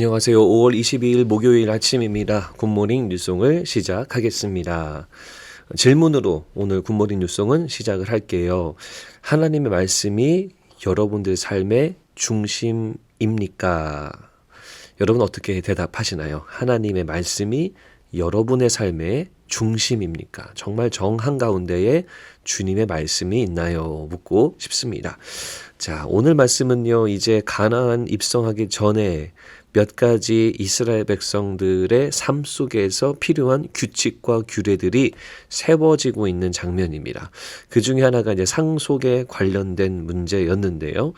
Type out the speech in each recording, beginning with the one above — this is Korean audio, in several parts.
안녕하세요. 5월 22일 목요일 아침입니다. 굿모닝 뉴송을 시작하겠습니다. 질문으로 오늘 굿모닝 뉴송은 시작을 할게요. 하나님의 말씀이 여러분들 삶의 중심입니까? 여러분 어떻게 대답하시나요? 하나님의 말씀이 여러분의 삶의 중심입니까? 정말 정 한가운데에 주님의 말씀이 있나요? 묻고 싶습니다. 자, 오늘 말씀은요, 이제 가나안 입성하기 전에 몇 가지 이스라엘 백성들의 삶 속에서 필요한 규칙과 규례들이 세워지고 있는 장면입니다. 그 중에 하나가 이제 상속에 관련된 문제였는데요.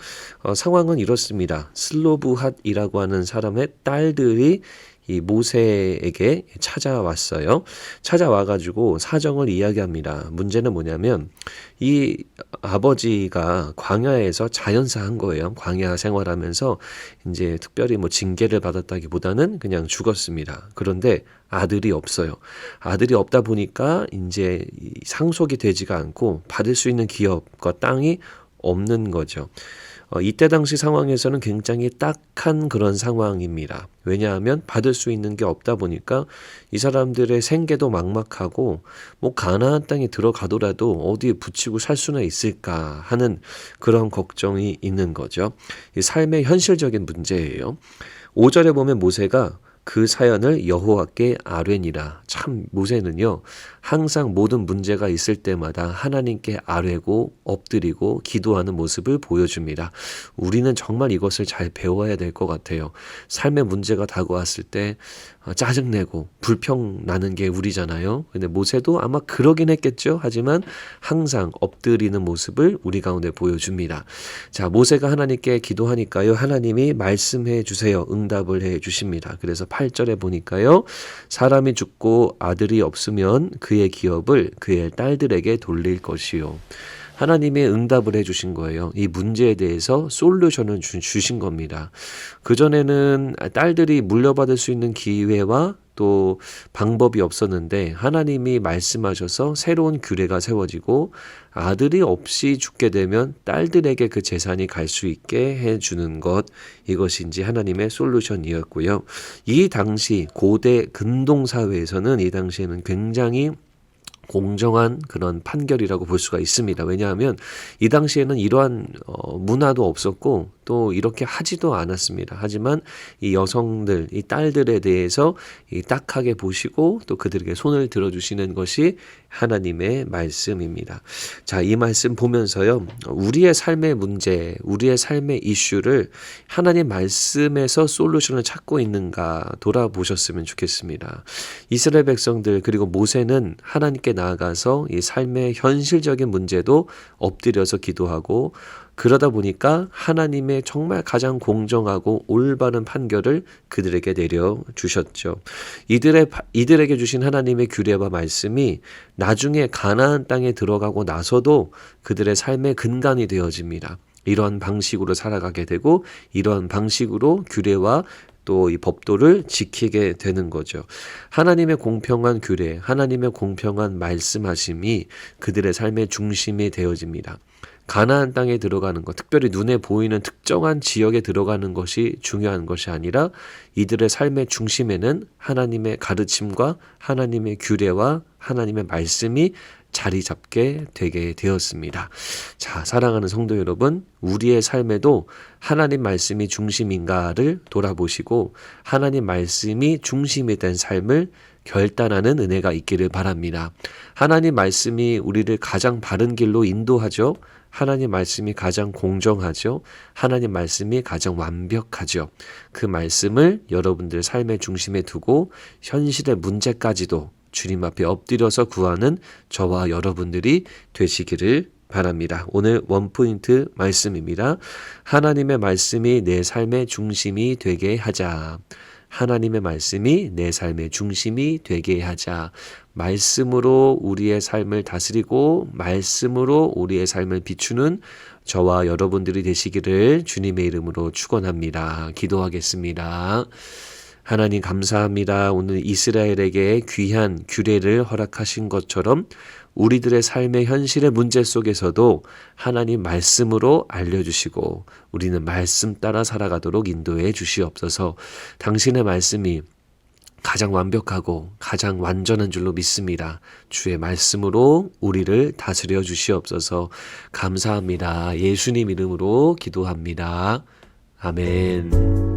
상황은 이렇습니다. 슬로브핫이라고 하는 사람의 딸들이 이 모세에게 찾아왔어요. 찾아와가지고 사정을 이야기합니다. 문제는 뭐냐면 이 아버지가 광야에서 자연사한 거예요. 광야 생활하면서 이제 특별히 뭐 징계를 받았다기보다는 그냥 죽었습니다. 그런데 아들이 없어요. 아들이 없다 보니까 이제 상속이 되지가 않고 받을 수 있는 기업과 땅이 없는 거죠. 이때 당시 상황에서는 굉장히 딱한 그런 상황입니다. 왜냐하면 받을 수 있는 게 없다 보니까 이 사람들의 생계도 막막하고 뭐 가나안 땅에 들어가더라도 어디에 붙이고 살 수나 있을까 하는 그런 걱정이 있는 거죠. 이 삶의 현실적인 문제예요. 5절에 보면 모세가 그 사연을 여호와께 아뢰니라. 참 모세는요, 항상 모든 문제가 있을 때마다 하나님께 아뢰고 엎드리고 기도하는 모습을 보여줍니다. 우리는 정말 이것을 잘 배워야 될 것 같아요. 삶의 문제가 다가왔을 때 짜증내고 불평 나는 게 우리잖아요. 근데 모세도 아마 그러긴 했겠죠. 하지만 항상 엎드리는 모습을 우리 가운데 보여줍니다. 자, 모세가 하나님께 기도하니까요, 하나님이 말씀해 주세요. 응답을 해 주십니다. 그래서 8절에 보니까요, 사람이 죽고 아들이 없으면 그의 기업을 그의 딸들에게 돌릴 것이요. 하나님의 응답을 해주신 거예요. 이 문제에 대해서 솔루션을 주신 겁니다. 그전에는 딸들이 물려받을 수 있는 기회와 또 방법이 없었는데 하나님이 말씀하셔서 새로운 규례가 세워지고 아들이 없이 죽게 되면 딸들에게 그 재산이 갈 수 있게 해주는 것, 이것이 이제 하나님의 솔루션이었고요. 이 당시 고대 근동사회에서는 이 당시에는 굉장히 공정한 그런 판결이라고 볼 수가 있습니다. 왜냐하면 이 당시에는 이러한 문화도 없었고 또 이렇게 하지도 않았습니다. 하지만 이 여성들, 이 딸들에 대해서 이 딱하게 보시고 또 그들에게 손을 들어주시는 것이 하나님의 말씀입니다. 자, 이 말씀 보면서요, 우리의 삶의 문제, 우리의 삶의 이슈를 하나님 말씀에서 솔루션을 찾고 있는가 돌아보셨으면 좋겠습니다. 이스라엘 백성들 그리고 모세는 하나님께 나아가서 이 삶의 현실적인 문제도 엎드려서 기도하고 그러다 보니까 하나님의 정말 가장 공정하고 올바른 판결을 그들에게 내려주셨죠. 이들에게 주신 하나님의 규례와 말씀이 나중에 가나안 땅에 들어가고 나서도 그들의 삶의 근간이 되어집니다. 이러한 방식으로 살아가게 되고 이러한 방식으로 규례와 또 이 법도를 지키게 되는 거죠. 하나님의 공평한 규례, 하나님의 공평한 말씀하심이 그들의 삶의 중심이 되어집니다. 가나안 땅에 들어가는 것, 특별히 눈에 보이는 특정한 지역에 들어가는 것이 중요한 것이 아니라 이들의 삶의 중심에는 하나님의 가르침과 하나님의 규례와 하나님의 말씀이 자리 잡게 되게 되었습니다. 자, 사랑하는 성도 여러분, 우리의 삶에도 하나님 말씀이 중심인가를 돌아보시고 하나님 말씀이 중심이 된 삶을 결단하는 은혜가 있기를 바랍니다. 하나님 말씀이 우리를 가장 바른 길로 인도하죠. 하나님 말씀이 가장 공정하죠. 하나님 말씀이 가장 완벽하죠. 그 말씀을 여러분들 삶의 중심에 두고 현실의 문제까지도 주님 앞에 엎드려서 구하는 저와 여러분들이 되시기를 바랍니다. 오늘 원포인트 말씀입니다. 하나님의 말씀이 내 삶의 중심이 되게 하자. 하나님의 말씀이 내 삶의 중심이 되게 하자. 말씀으로 우리의 삶을 다스리고 말씀으로 우리의 삶을 비추는 저와 여러분들이 되시기를 주님의 이름으로 축원합니다. 기도하겠습니다. 하나님 감사합니다. 오늘 이스라엘에게 귀한 규례를 허락하신 것처럼 우리들의 삶의 현실의 문제 속에서도 하나님 말씀으로 알려주시고 우리는 말씀 따라 살아가도록 인도해 주시옵소서. 당신의 말씀이 가장 완벽하고 가장 완전한 줄로 믿습니다. 주의 말씀으로 우리를 다스려 주시옵소서. 감사합니다. 예수님 이름으로 기도합니다. 아멘.